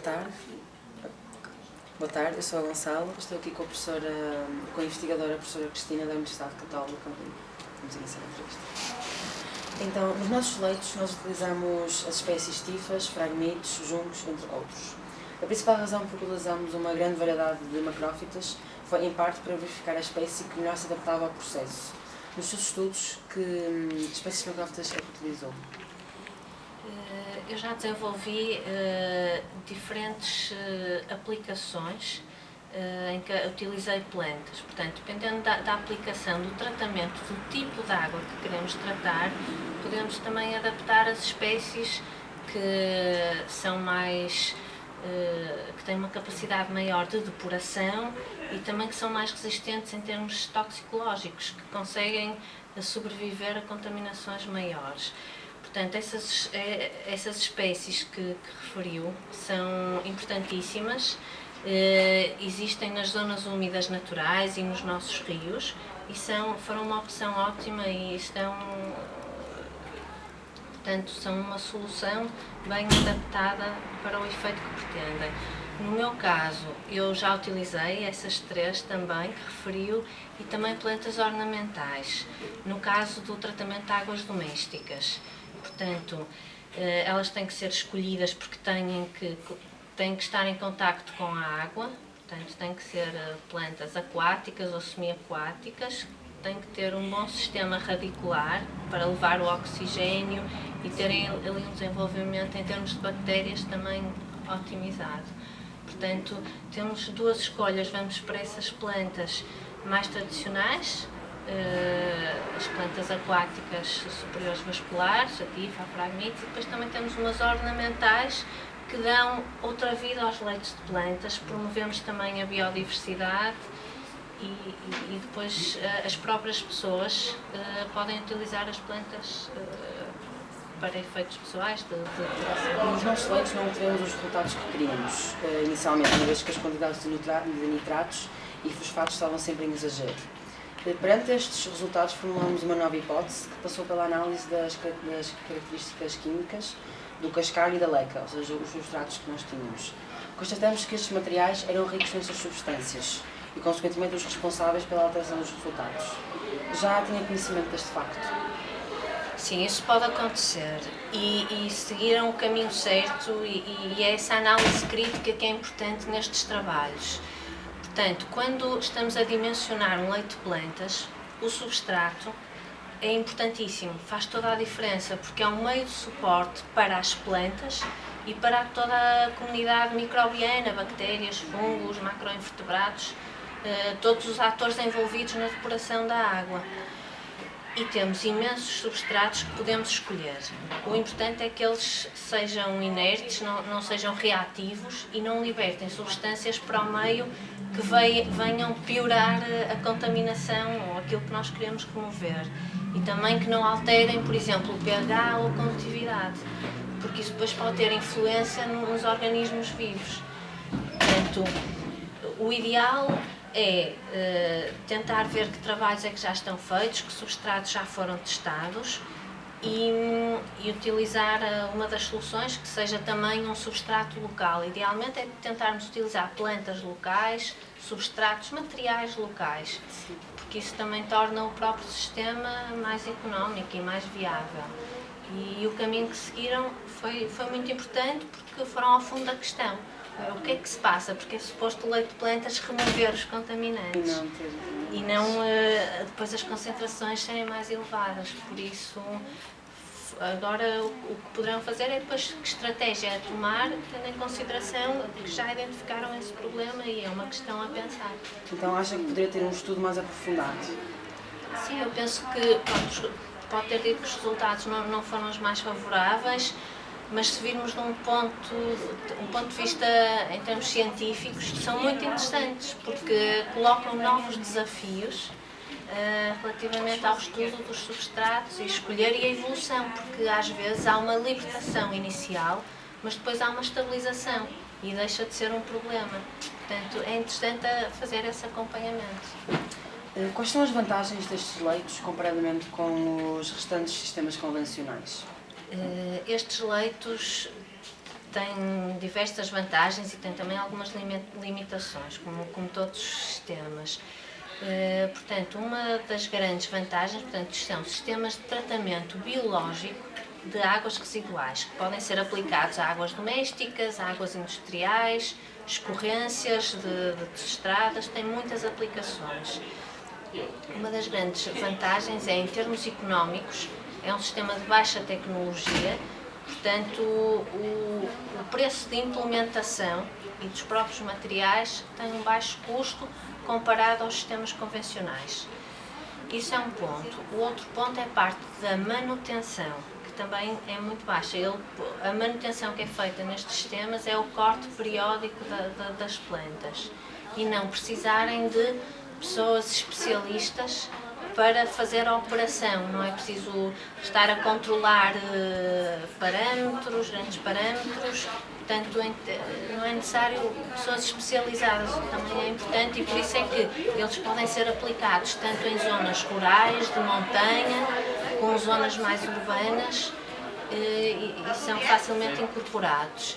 tarde. Boa tarde, eu sou a Gonçalo, estou aqui com a investigadora, a professora Cristina, da Universidade Católica. Vamos iniciar a entrevista. Então, nos nossos leitos nós utilizamos as espécies tifas, fragmites, juncos, entre outros. A principal razão por que utilizamos uma grande variedade de macrófitas foi, em parte, para verificar a espécie que melhor se adaptava ao processo. Nos seus estudos, que espécies de macrófitas é que utilizou? Eu já desenvolvi diferentes aplicações em que utilizei plantas. Portanto, dependendo da aplicação, do tratamento, do tipo de água que queremos tratar, podemos também adaptar as espécies que são mais, que têm uma capacidade maior de depuração e também que são mais resistentes em termos toxicológicos, que conseguem sobreviver a contaminações maiores. Portanto, essas espécies que referiu são importantíssimas, existem nas zonas úmidas naturais e nos nossos rios e foram uma opção ótima e portanto, são uma solução bem adaptada para o efeito que pretendem. No meu caso, eu já utilizei essas três também que referiu e também plantas ornamentais, no caso do tratamento de águas domésticas. Portanto, elas têm que ser escolhidas porque têm que estar em contacto com a água, portanto, têm que ser plantas aquáticas ou semi-aquáticas, têm que ter um bom sistema radicular para levar o oxigênio e terem ali um desenvolvimento em termos de bactérias também otimizado. Portanto, temos duas escolhas, vamos para essas plantas mais tradicionais, as plantas aquáticas superiores vasculares, a tifa, a fragmite, e depois também temos umas ornamentais que dão outra vida aos leitos de plantas, promovemos também a biodiversidade e depois as próprias pessoas podem utilizar as plantas para efeitos pessoais de decoração. Nos nossos leitos não obtivemos os resultados que queríamos, inicialmente, uma vez que as quantidades de nitratos e fosfatos estavam sempre em exagero. Perante estes resultados, formulamos uma nova hipótese que passou pela análise das características químicas do cascalho e da leca, ou seja, os substratos que nós tínhamos. Constatamos que estes materiais eram ricos nessas substâncias e, consequentemente, os responsáveis pela alteração dos resultados. Já tinha conhecimento deste facto? Sim, isso pode acontecer e seguiram o caminho certo e é essa análise crítica que é importante nestes trabalhos. Portanto, quando estamos a dimensionar um leito de plantas, o substrato é importantíssimo, faz toda a diferença, porque é um meio de suporte para as plantas e para toda a comunidade microbiana, bactérias, fungos, macroinvertebrados, todos os atores envolvidos na depuração da água. E temos imensos substratos que podemos escolher. O importante é que eles sejam inertes, não sejam reativos e não libertem substâncias para o meio que venham piorar a contaminação ou aquilo que nós queremos remover. E também que não alterem, por exemplo, o pH ou a condutividade, porque isso depois pode ter influência nos organismos vivos. Portanto, o ideal é tentar ver que trabalhos é que já estão feitos, que substratos já foram testados e utilizar uma das soluções que seja também um substrato local. Idealmente é tentarmos utilizar plantas locais, substratos, materiais locais, porque isso também torna o próprio sistema mais económico e mais viável. E o caminho que seguiram foi muito importante porque foram ao fundo da questão. O que é que se passa? Porque é suposto o leite de plantas remover os contaminantes e não depois as concentrações serem mais elevadas. Por isso, agora o que poderão fazer é depois que estratégia é tomar, tendo em consideração que já identificaram esse problema e é uma questão a pensar. Então acha que poderia ter um estudo mais aprofundado? Sim, eu penso que pode ter dito que os resultados não foram os mais favoráveis, mas se virmos de um ponto de vista em termos científicos, são muito interessantes, porque colocam novos desafios relativamente ao estudo dos substratos e escolher e a evolução, porque às vezes há uma libertação inicial, mas depois há uma estabilização e deixa de ser um problema. Portanto, é interessante fazer esse acompanhamento. Quais são as vantagens destes leitos comparadamente com os restantes sistemas convencionais? Estes leitos tem diversas vantagens e tem também algumas limitações, como todos os sistemas. Portanto, uma das grandes vantagens, são sistemas de tratamento biológico de águas residuais, que podem ser aplicados a águas domésticas, a águas industriais, escorrências de estradas, tem muitas aplicações. Uma das grandes vantagens é, em termos económicos, é um sistema de baixa tecnologia, portanto, o preço de implementação e dos próprios materiais tem um baixo custo comparado aos sistemas convencionais. Isso é um ponto. O outro ponto é a parte da manutenção, que também é muito baixa. A manutenção que é feita nestes sistemas é o corte periódico das plantas e não precisarem de pessoas especialistas para fazer a operação. Não é preciso estar a controlar parâmetros, grandes parâmetros, portanto não é necessário pessoas especializadas, o que também é importante, e por isso é que eles podem ser aplicados tanto em zonas rurais, de montanha, como zonas mais urbanas, e são facilmente incorporados.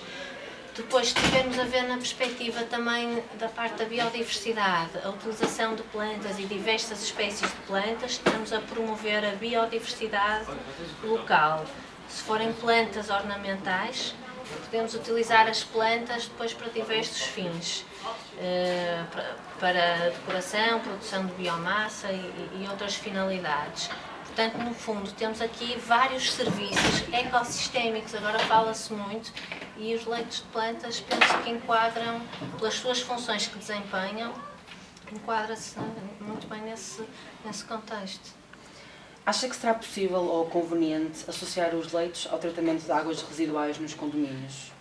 Depois, se estivermos a ver na perspectiva também da parte da biodiversidade, a utilização de plantas e diversas espécies de plantas, estamos a promover a biodiversidade local. Se forem plantas ornamentais, podemos utilizar as plantas depois para diversos fins, para decoração, produção de biomassa e outras finalidades. Portanto, no fundo, temos aqui vários serviços ecossistémicos, agora fala-se muito, e os leitos de plantas penso que enquadram, pelas suas funções que desempenham, enquadra-se muito bem nesse contexto. Acha que será possível ou conveniente associar os leitos ao tratamento de águas residuais nos condomínios?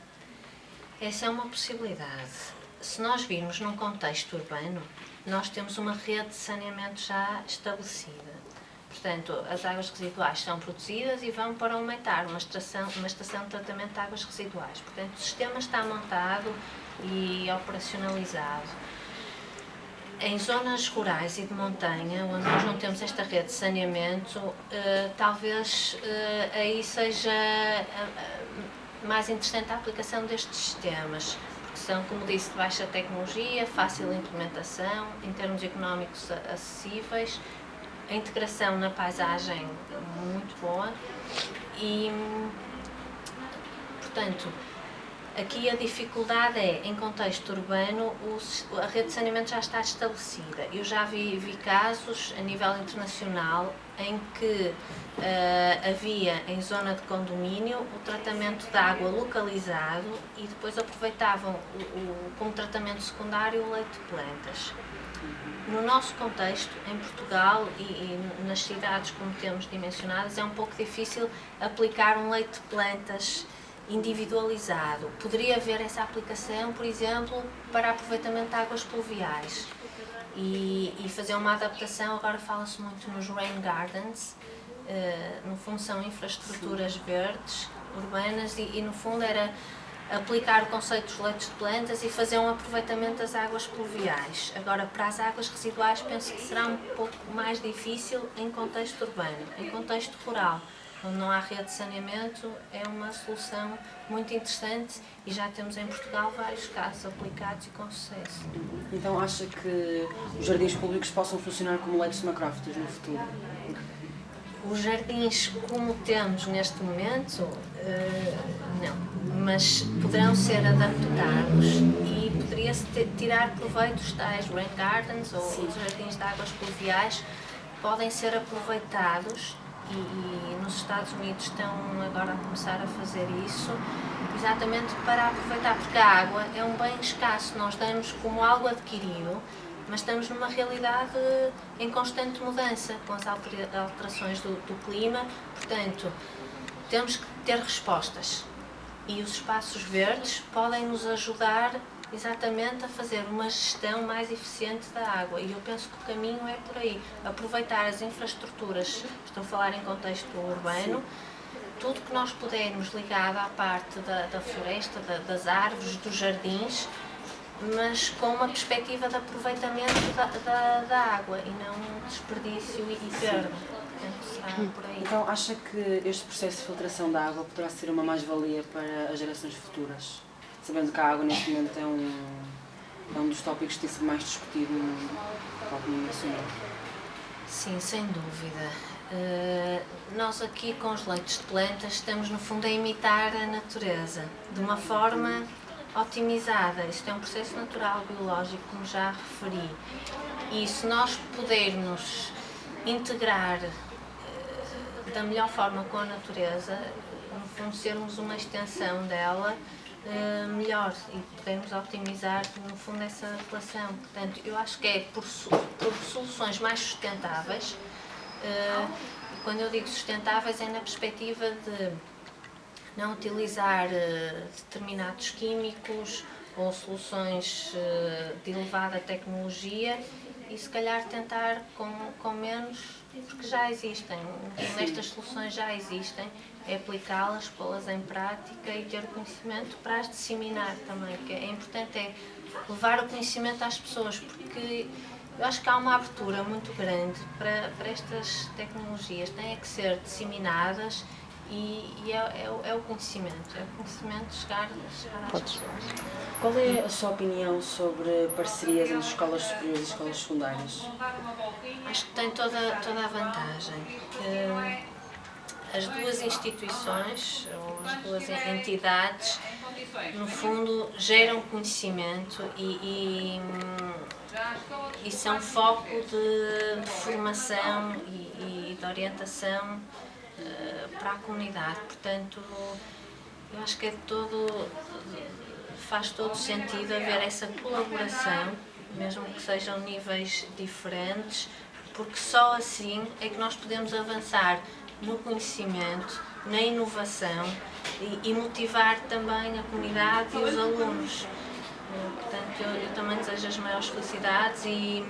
Essa é uma possibilidade. Se nós virmos num contexto urbano, nós temos uma rede de saneamento já estabelecida. Portanto, as águas residuais são produzidas e vão para uma ETAR, uma estação de tratamento de águas residuais. Portanto, o sistema está montado e operacionalizado. Em zonas rurais e de montanha, onde nós não temos esta rede de saneamento, talvez aí seja mais interessante a aplicação destes sistemas, porque são, como disse, de baixa tecnologia, fácil implementação, em termos económicos acessíveis, a integração na paisagem muito boa e, portanto, aqui a dificuldade é, em contexto urbano, a rede de saneamento já está estabelecida. Eu já vi casos a nível internacional em que havia em zona de condomínio o tratamento de água localizado e depois aproveitavam como tratamento secundário o leite de plantas. No nosso contexto, em Portugal e nas cidades como temos dimensionadas, é um pouco difícil aplicar um leite de plantas individualizado. Poderia haver essa aplicação, por exemplo, para aproveitamento de águas pluviais e fazer uma adaptação. Agora fala-se muito nos rain gardens, no fundo são infraestruturas verdes, urbanas e no fundo era aplicar o conceito dos leitos de plantas e fazer um aproveitamento das águas pluviais. Agora, para as águas residuais, penso que será um pouco mais difícil em contexto urbano. Em contexto rural, onde não há rede de saneamento, é uma solução muito interessante e já temos em Portugal vários casos aplicados e com sucesso. Então, acha que os jardins públicos possam funcionar como leitos de macrófitos no futuro? Os jardins, como temos neste momento, não. Mas poderão ser adaptados e poderia-se tirar proveito dos tais rain gardens ou os jardins de águas pluviais, podem ser aproveitados e nos Estados Unidos estão agora a começar a fazer isso, exatamente para aproveitar, porque a água é um bem escasso, nós damos como algo adquirido, mas estamos numa realidade em constante mudança com as alterações do clima, portanto, temos que ter respostas. E os espaços verdes podem nos ajudar exatamente a fazer uma gestão mais eficiente da água. E eu penso que o caminho é por aí. Aproveitar as infraestruturas, estou a falar em contexto urbano, tudo que nós pudermos ligado à parte da floresta, das árvores, dos jardins, mas com uma perspectiva de aproveitamento da água e não desperdício e perda. Portanto, será por aí. Então, acha que este processo de filtração da água poderá ser uma mais-valia para as gerações futuras? Sabendo que a água neste momento é um dos tópicos que tem sido mais discutido na opinião nacional. Sim, sem dúvida. Nós aqui com os leitos de plantas estamos no fundo a imitar a natureza de uma forma otimizada. Isto é um processo natural, biológico, como já referi. E se nós pudermos integrar da melhor forma com a natureza, no fundo sermos uma extensão dela, melhor, e podemos otimizar no fundo essa relação. Portanto, eu acho que é por soluções mais sustentáveis. Quando eu digo sustentáveis é na perspectiva de não utilizar determinados químicos ou soluções de elevada tecnologia e se calhar tentar com menos, porque já existem. Estas soluções já existem, é aplicá-las, pô-las em prática e ter o conhecimento para as disseminar também, que é importante é levar o conhecimento às pessoas, porque eu acho que há uma abertura muito grande para estas tecnologias, têm que ser disseminadas e é o conhecimento chegar às pessoas. Qual é a sua opinião sobre parcerias entre escolas superiores e escolas secundárias? Acho que tem toda a vantagem. As duas instituições, ou as duas entidades, no fundo, geram conhecimento e são foco de formação e de orientação para a comunidade. Portanto, eu acho que faz todo sentido haver essa colaboração, mesmo que sejam níveis diferentes, porque só assim é que nós podemos avançar no conhecimento, na inovação e motivar também a comunidade e os alunos. Portanto, eu também desejo as maiores felicidades e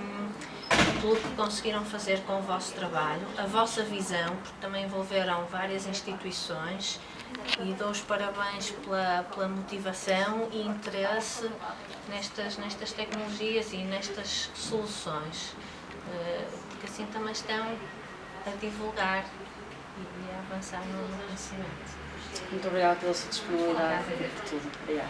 pelo que conseguiram fazer com o vosso trabalho, a vossa visão, porque também envolveram várias instituições, e dou os parabéns pela motivação e interesse nestas tecnologias e nestas soluções, porque assim também estão a divulgar e a avançar no conhecimento. Muito obrigada pela sua disponibilidade e por tudo. Obrigada.